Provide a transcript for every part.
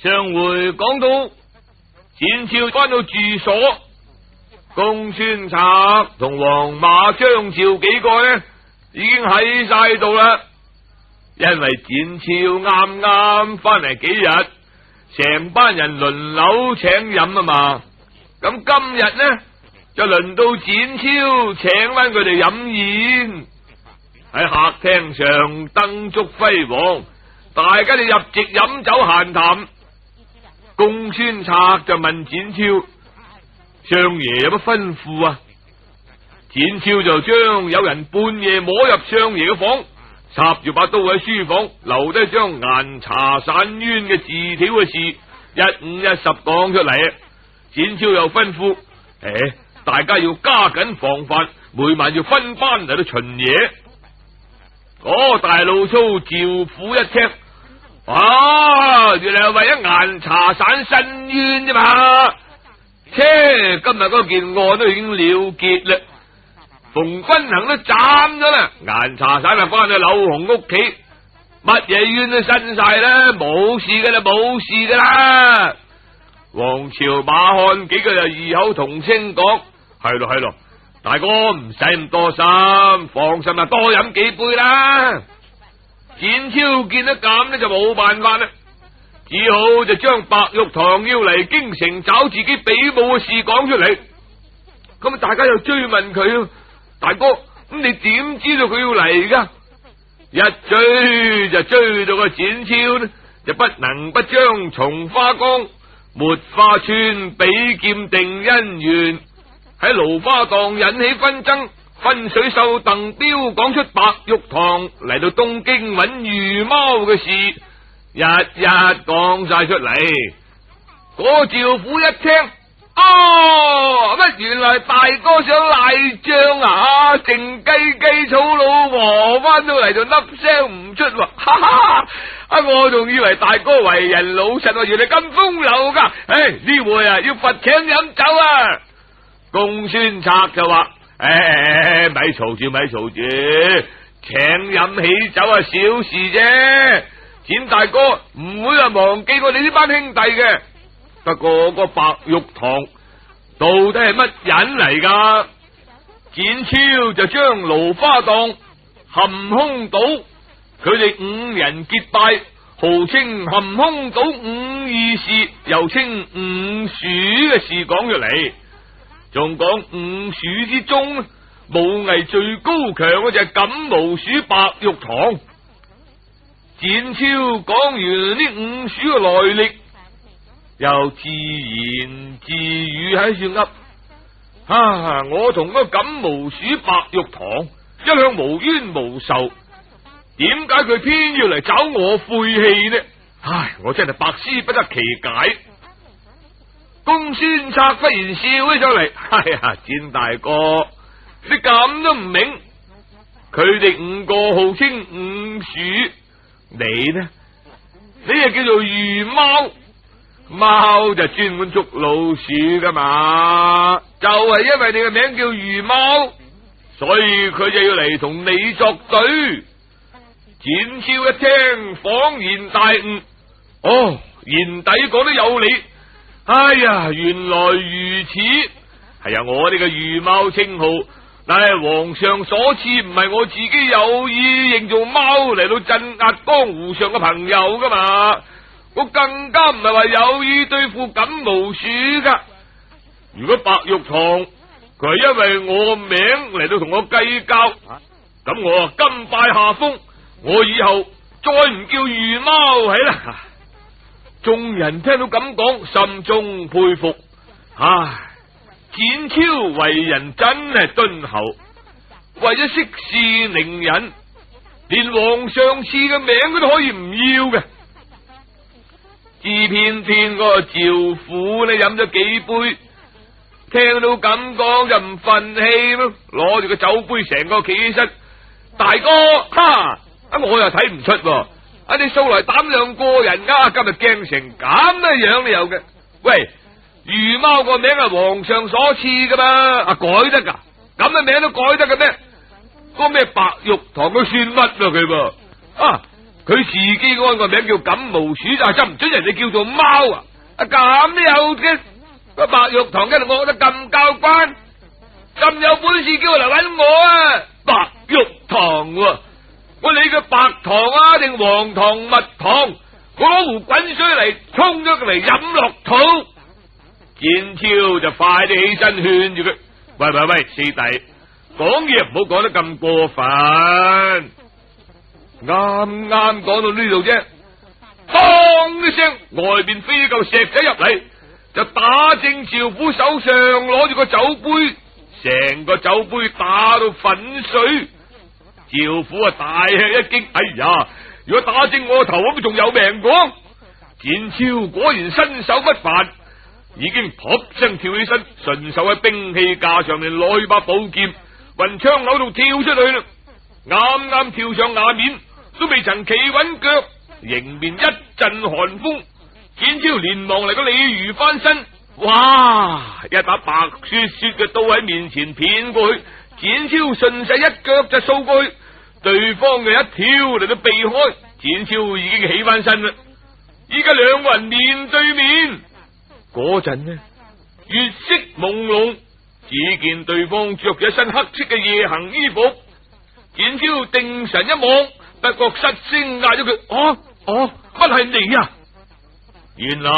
上回講到展昭翻到住所，公孫策同黃馬張趙幾個呢已經喺晒度啦。因為展昭啱啱翻嚟幾日，成班人輪流請飲啊嘛。咁今日呢就輪到展昭請翻佢哋飲宴，喺客廳上燈燭輝煌，大家就入席飲酒閒談。公孫策就問展昭：相爺有乜吩咐啊？展昭就將有人半夜摸入相爺嘅房，插住把刀喺書房，留低張岩茶散冤嘅字條嘅事，一五一十講出嚟。展昭又吩咐：大家要加緊防範，每晚要分班嚟到巡夜。大老粗趙府一聽，原來係為咗岩茶散申冤啫嘛。今日嗰件案都已經了結啦，馮君衡都斬咗啦，岩茶散就翻去柳紅屋企，乜嘢冤都伸晒啦，冇事噶啦，冇事噶啦。王朝馬漢幾個就異口同聲講：係咯，大哥唔使咁多心，放心啦，多飲幾杯啦。展昭見得咁呢，就冇辦法啦，只好就將白玉堂要嚟京城找自己比武嘅事講出嚟。咁大家又追問佢：大哥，咁你點知道佢要嚟噶？一追就追到個展昭呢，就不能不將松花江、抹花村比劍定姻緣，喺蘆花蕩引起紛爭，分水秀鄧彪講出白玉堂嚟到東京揾魚貓嘅事，日日講晒出嚟。嗰趙府一聽，乜原來大哥想賴賬啊！靜雞雞草老婆翻到嚟就粒聲唔出，哈哈！我仲以為大哥為人老實，原來咁風流噶。呢回要罰請飲酒啊！公孫策就話：咪嘈住，請飲喜酒啊，小事啫。展大哥唔會忘記我哋呢班兄弟嘅。不過個白玉堂到底係乜人嚟噶？展昭就將蘆花蕩、含空島佢哋五人結拜，號稱含空島五義士，又稱五鼠嘅事講出嚟，仲講五鼠之中武藝最高強嘅就係錦毛鼠白玉堂。展昭講完呢五鼠嘅來歷，又自言自語喺處噏：我同嗰錦毛鼠白玉堂一向無冤無仇，點解佢偏要嚟找我晦氣呢？我真係百思不得其解。公孫策忽然笑起上嚟：展大哥，你咁都唔明？佢哋五個號稱五鼠，你呢？你又叫做魚貓。貓就專門捉老鼠噶嘛，就係因為你嘅名叫魚貓，所以佢就要嚟同你作對。展昭一聽恍然大悟，賢弟講得有理。原來如此。我呢個魚貓稱號，但係皇上所賜，唔係我自己有意認做貓嚟到鎮壓江湖上嘅朋友噶嘛。我更加唔係話有意對付錦毛鼠噶。如果白玉堂佢係因為我名嚟到同我計較，咁我甘拜下風，我以後再唔叫魚貓係啦。眾人聽到咁講，心中佩服。展昭為人真係敦厚，為咗息事寧人，連皇上賜嘅名佢都可以唔要嘅。只偏偏個趙府呢飲咗幾杯，聽到咁講就唔忿氣咯，攞住個酒杯成個企起身。大哥，我又睇唔出，你素來膽量過人噶，今日驚成咁嘅樣你有嘅？喂，魚貓個名係皇上所賜噶嘛，改得噶？咁嘅名都改得嘅咩？嗰咩白玉堂佢算乜佢噃？佢自己安個名叫錦毛鼠，就唔准人哋叫做貓啊！咁都有嘅，個白玉堂跟住惡得咁交關，咁有本事叫我嚟搵我啊！白玉堂，我理佢白糖啊定黃糖蜜糖，我攞壺滾水嚟沖咗佢嚟飲落肚。展昭就快啲起身勸住佢：喂，四弟，講嘢唔好講得咁過分。啱啱講到呢度啫，當一聲，外邊飛嚿石仔入嚟，就打正趙府手上攞住個酒杯，成個酒杯打到粉碎。趙府大吃一驚，哎呀！如果打正我頭，咁仲有命講。展昭果然身手不凡，已經撲聲跳起身，順手喺兵器架上面攞把寶劍，雲窗口度跳出去啦。啱啱跳上瓦面，都未曾企穩腳，迎面一陣寒風。展昭連忙嚟個鯉魚翻身，哇！一把白雪雪嘅刀喺面前片過去，展昭順勢一腳就掃過去，對方嘅一跳嚟到避開，展昭已經起翻身啦。依家兩個人面對面，嗰陣呢，月色朦朧，只見對方着住一身黑色嘅夜行衣服。展昭定神一望，不覺失聲嗌咗佢：乜係你啊？原來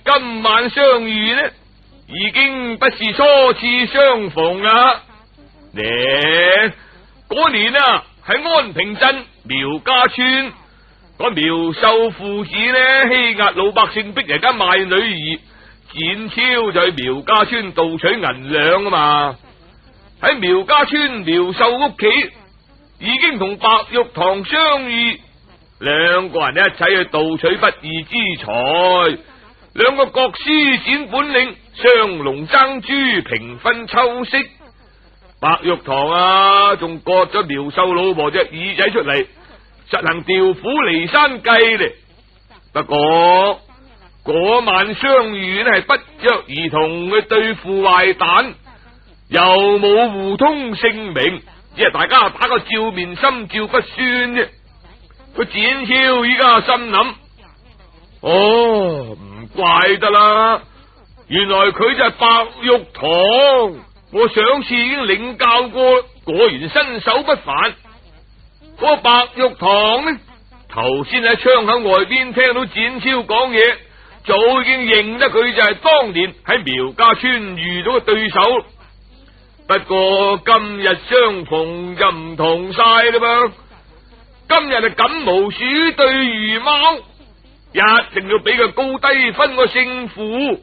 今晚相遇呢，已經不是初次相逢啦。嗰年啊，喺安平鎮苗家村，嗰苗秀父子呢欺壓老百姓，逼人家賣女兒。展昭就去苗家村盜取銀兩啊嘛。喺苗家村苗秀屋企，已經同白玉堂相遇，兩個人一齊去盜取不義之財，兩個各施展本領，雙龍爭珠，平分秋色。白玉堂啊，仲割咗苗秀老婆隻耳仔出嚟，實行調虎離山計咧。不過嗰晚相遇呢，係不約而同去對付壞蛋，又冇互通姓名，只係大家打個照面心照不宣啫。個展昭依家心諗：唔怪得啦，原來佢就係白玉堂。我上次已經領教過，果然身手不凡。嗰個白玉堂呢，頭先喺窗口外邊聽到展昭講嘢，早已經認得佢就係當年喺苗家村遇到嘅對手。不過今日相逢就唔同晒啦噃，今日係錦毛鼠對魚貓，一定要俾佢高低分個勝負。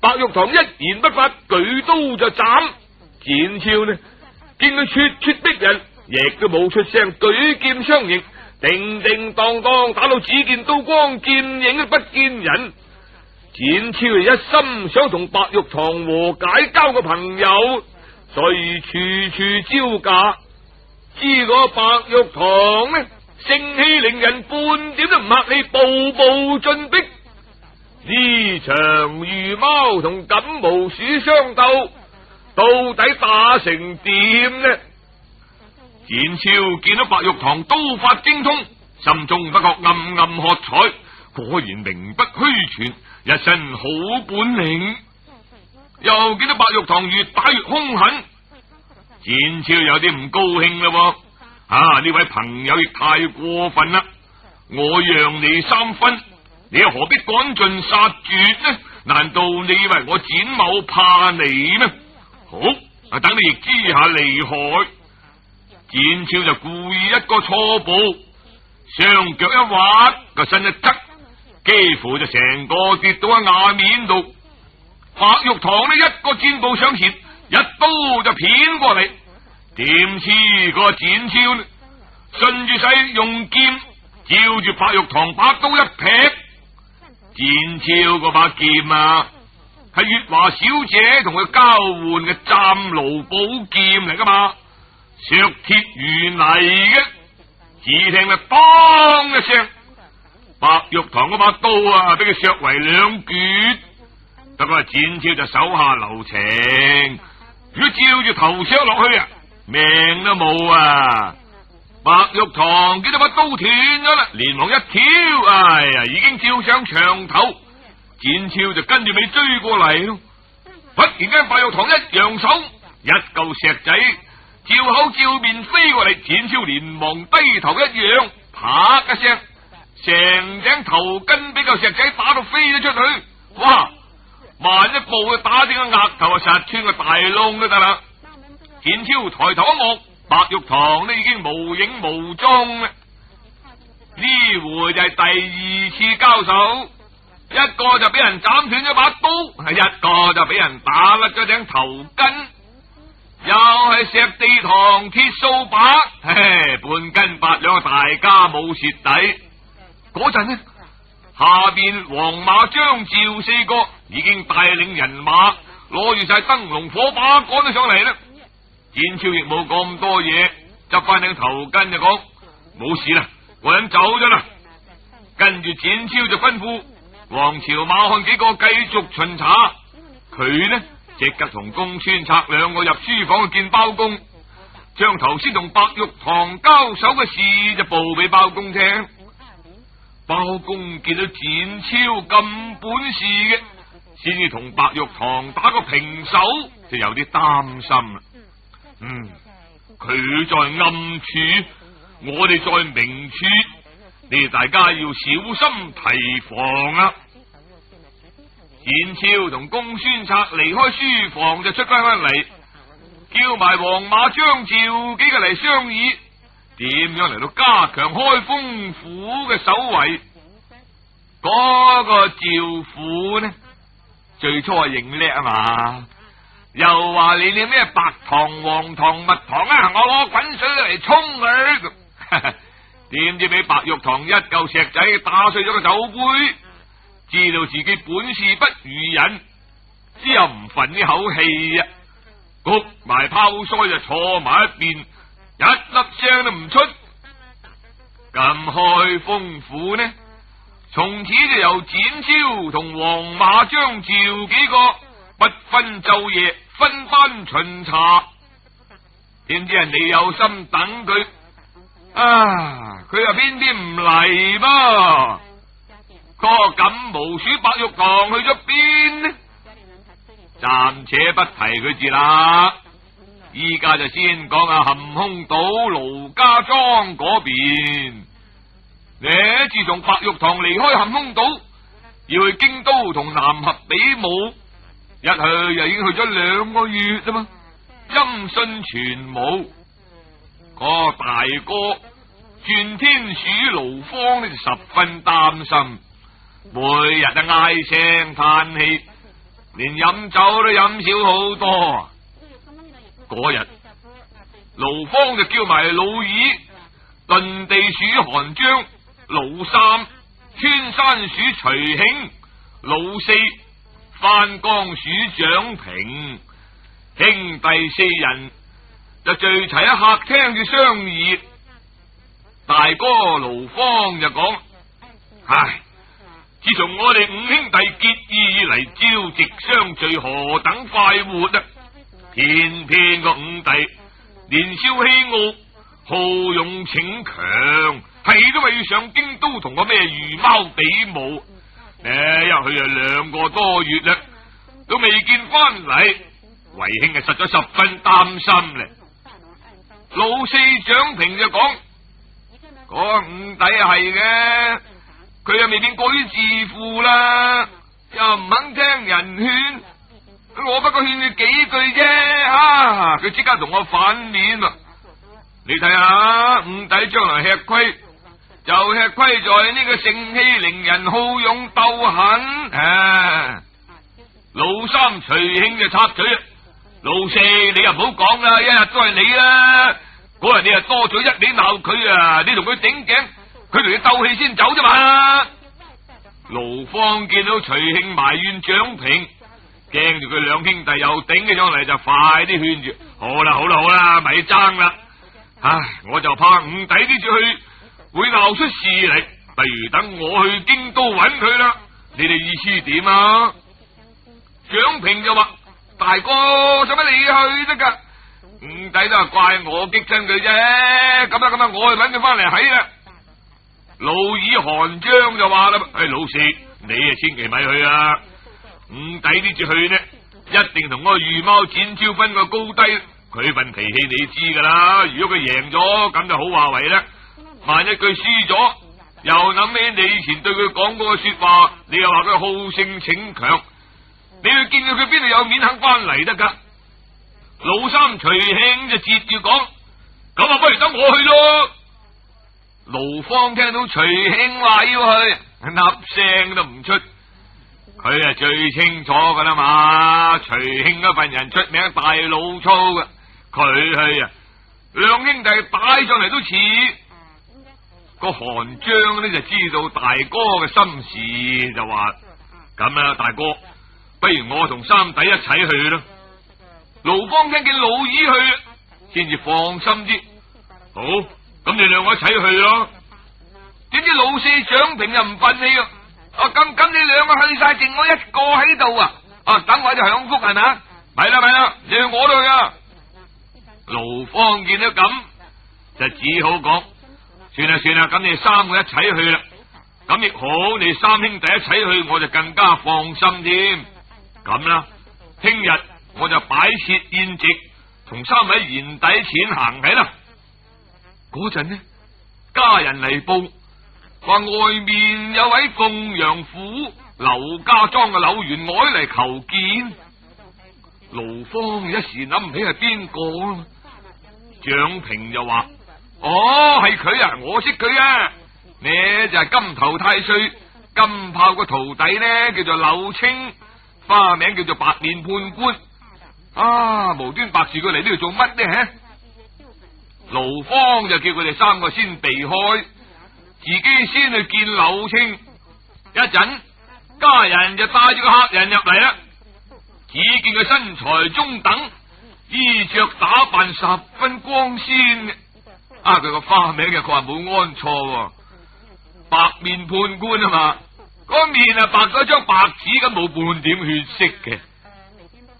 白玉堂一言不發，舉刀就斬。展昭呢，見佢咄咄逼人，亦都冇出聲，舉劍相迎，定定當當打到只見刀光劍影都不見人。展昭一心想同白玉堂和解，交個朋友，所以處處招架。知嗰白玉堂呢，盛氣凌人，半點都唔客氣，步步進逼。呢場魚貓同錦毛鼠相鬥，到底打成點呢？展昭見到白玉堂刀法精通，心中不覺暗暗喝彩，果然名不虛傳，一身好本領。又見到白玉堂越打越兇狠，展昭有啲唔高興啦。呢位朋友亦太過分啦！我讓你3分，你又何必趕盡殺絕呢？難道你以為我展某怕你咩？好，等你亦知下厲害。展昭就故意一個錯步，雙腳一滑，個身一側，幾乎就成個跌到喺瓦面度。白玉堂呢一個箭步上前，一刀就片過嚟。點知個展昭呢，順住勢用劍照住白玉堂把刀一劈。展昭嗰把劍啊，係月華小姐同佢交換嘅湛盧寶劍嚟噶嘛，削鐵如泥嘅。只聽得當一聲，白玉堂嗰把刀啊，俾佢削為2橛。不過展昭就手下留情，如果照住頭削落去啊，命都冇啊！白玉堂見到把刀斷咗啦，連忙一跳，哎呀，已經照上牆頭。展昭就跟住尾追過嚟咯。忽然間，白玉堂一揚手，一嚿石仔照口照面飛過嚟。展昭連忙低頭一仰，啪一聲，成頂頭巾俾嚿石仔打到飛咗出去。哇！慢一步就打正個額頭，實穿個大窿都得啦。展昭抬頭一望，白玉堂都已經無影無蹤啦。呢回就係第二次交手，一個就俾人斬斷咗把刀，一個就俾人打甩咗頂頭巾，又係石地堂鐵掃把，半斤八兩，大家冇蝕底。嗰陣呢，下邊黃馬張趙四個已經帶領人馬攞住晒燈籠火把趕咗上嚟啦。展昭亦冇咁多嘢，執翻頂頭巾就講冇事啦，我人走咗啦。跟住展昭就吩咐王朝馬漢幾個繼續巡查，佢呢即刻同公孫策兩個入書房去見包公，將頭先同白玉堂交手嘅事就報俾包公聽。包公見到展昭咁本事嘅，先至同白玉堂打個平手，就有啲擔心啦。佢在暗處，我哋在明處，你哋大家要小心提防啊！展昭同公孫策離開書房就出翻嚟，叫埋黃馬張趙幾個嚟商議，點樣嚟到加強開封府嘅守衛。嗰個趙府呢，最初係認叻啊嘛，又話你哋咩白糖、黃糖、蜜糖啊，我攞滾水嚟沖佢。點知俾白玉堂一嚿石仔打碎咗個酒杯，知道自己本事不如人，之後唔忿呢口氣啊，谷埋泡腮就坐埋一邊，一粒聲都唔出。咁開封府呢，從此就由展昭同黃馬張趙幾個不分晝夜分班巡查。點知人哋有心等佢，佢又偏偏唔嚟噃。個錦毛鼠白玉堂去咗邊呢？暫且不提佢字啦，依家就先講下含空島盧家莊嗰邊。自從白玉堂離開含空島，要去京都同南俠比武，一去又已經去咗2個月啦嘛。音訊全無，個大哥轉天鼠盧方呢就十分擔心，每日都唉聲嘆氣，連飲酒都飲少好多。嗰日盧方就叫埋老二遁地鼠韓章、老三穿山鼠徐興、老四翻江鼠蔣平，兄弟4人就聚齊喺客廳嘅商議。大哥盧方就講：自從我哋5兄弟結義以嚟，朝夕相聚，何等快活啊！偏偏個5弟年少氣傲，好勇逞強，係都話要上京都同個咩魚貓比武。一去就2個多月啦，都未見翻嚟，為兄實在十分擔心咧。老四蔣平就講：嗰5弟係嘅，佢又未免過於自負啦，又唔肯聽人勸，我不過勸佢幾句啫。佢即刻同我反面啊！你睇下5弟將來吃虧，就吃虧在呢個盛氣凌人、好勇鬥狠。老三徐興就插嘴：老四你又唔好講啦，一日都係你啦。嗰日你又多嘴一味鬧佢啊，你同佢頂頸，佢同你鬥氣先走啫嘛。盧方見到徐興埋怨蔣平，驚住佢2兄弟又頂起上嚟，就快啲勸住：好啦，咪爭啦。我就怕5弟呢次去會鬧出事嚟，不如等我去京都揾佢啦。你哋意思點啊？蔣平就話：大哥，使乜你去得噶？五弟都係怪我激親佢啫。咁啦，我去搵佢翻嚟喺啦。老二韓章就話啦：老四，你啊千祈咪去啊！五弟呢次去呢，一定同嗰個御貓展昭分個高低。佢份脾氣你知噶啦，如果佢贏咗，咁就好話為啦。萬一佢輸咗，又諗起你以前對佢講嗰個說話，你又話佢好勝逞強，你去見佢邊度有面肯翻嚟得噶？老三徐慶就接住講：咁啊，不如等我去咯。盧方聽到徐慶話要去，粒聲都唔出。佢係最清楚噶啦嘛，徐慶嗰份人出名大老粗噶，佢去啊，兩兄弟擺上嚟都似。個韓章呢就知道大哥嘅心事，就話：咁啦，大哥，不如我同三弟一齊去啦。盧方聽見老二去，先至放心啲。好，咁你兩個一齊去咯。點知老四蔣平又唔忿氣啊！咁你兩個去晒，剩我一個喺度啊！等我就享福係咪啊？咪啦，你去我度啊！盧方見到咁，就只好講：算啦，咁你三個一齊去啦。咁亦好，你三兄弟一齊去，我就更加放心添。咁啦，聽日我就擺設宴席，同三位賢弟前行喺啦。嗰陣呢，家人嚟報，話外面有位鳳陽府劉家莊嘅柳員外嚟求見。盧方一時諗唔起係邊個，蔣平就話：係佢啊，我識佢啊，呢就係金頭太歲金炮個徒弟呢，叫做柳青，花名叫做白面判官。無端白事佢嚟呢度做乜呢？盧方就叫佢哋三個先避開，自己先去見柳青。一陣家人就帶住個客人入嚟啦，只見佢身材中等，衣着打扮十分光鮮。佢個花名嘅佢話冇安錯，白面判官啊嘛，個面啊白咗張白紙咁，冇半點血色嘅。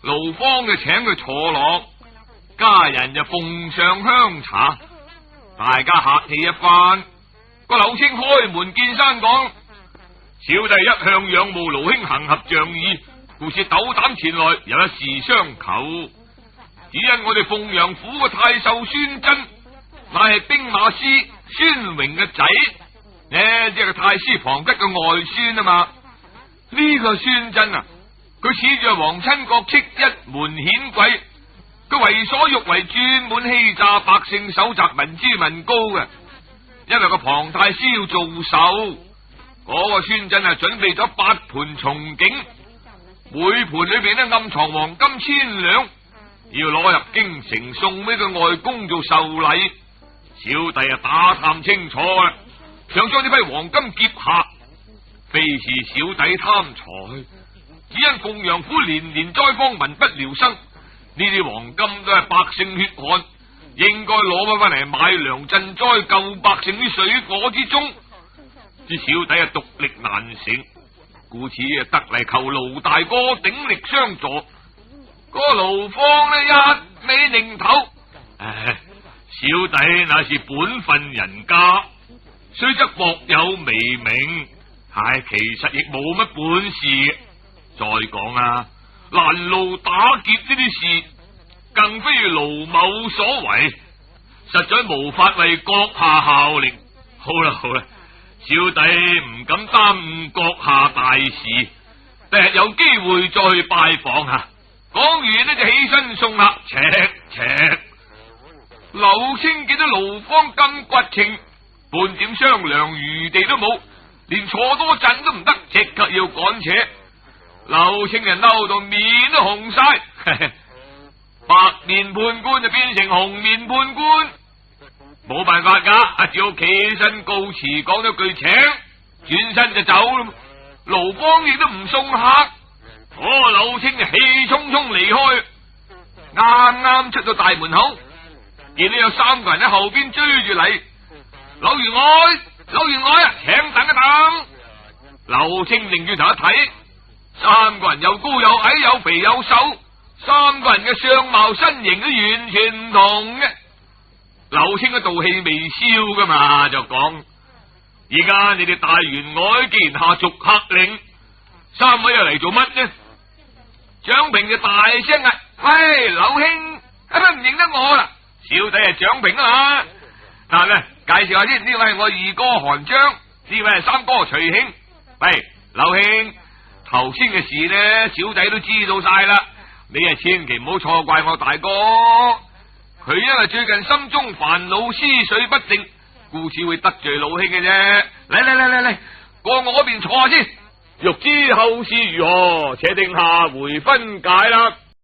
盧方就請佢坐落，家人就奉上香茶，大家客氣一番。個柳青開門見山講：小弟一向仰慕盧兄行俠仗義，故此斗膽前來，有一事相求。只因我哋鳳陽府嘅太守孫真，乃係兵馬司孫榮嘅仔，即係太師龐吉嘅外孫啊嘛。呢個孫真啊，佢恃住皇親國戚一門顯貴，佢為所欲為，專門欺詐百姓，搜集民脂民膏嘅。因為個龐太師要做壽，嗰個孫真啊準備咗8盤松景，每盤裏邊呢暗藏黃金1000兩，要攞入京城送俾佢外公做壽禮。小弟啊打探清楚啦，想將呢批黃金劫下，非是小弟貪財，只因鳳陽府年年災荒，民不聊生，呢啲黃金都係百姓血汗，應該攞翻嚟買糧賑災，救百姓於水火之中。知小弟啊獨力難成，故此啊得嚟求盧大哥鼎力相助。嗰個盧方呢一味擰頭，小弟那是本分人家，雖則薄有微名，其實亦冇乜本事。再講啊，攔路打劫呢啲事，更非盧某所為，實在無法為閣下效力。好啦，小弟唔敢耽誤閣下大事，第日有機會再去拜訪下。講完呢就起身送客，赤。柳青見到盧方咁骨情，半點商量餘地都冇，連坐多陣都唔得，即刻要趕扯。柳青人嬲到面都紅晒，白面判官就變成紅面判官，冇辦法噶，只好企身告辭，講咗句請，轉身就走啦。盧方亦都唔送客，柳青就氣沖沖離開，啱啱出到大門口，見到有3個人喺後邊追住嚟。柳員外，請等一等。柳青擰轉頭一睇，3個人又高又矮，又肥又瘦，三個人嘅相貌身形都完全唔同嘅。劉清嘅道氣未消噶嘛，就講而家你哋大員外既然下逐客令，三位又嚟做乜呢？蔣平就大聲啊，喂，劉兄，唔認得我啦？小弟係蔣平啊！嗱咧，介紹下先，呢位係我二哥韓章，呢位係三哥徐興。喂，劉兄，頭先嘅事呢，小弟都知道晒啦，你啊千祈唔好錯怪我大哥。佢因為最近心中煩惱，思緒不定，故此會得罪老兄嘅啫。嚟，過我嗰邊坐下先。欲知後事如何，且聽下回分解啦。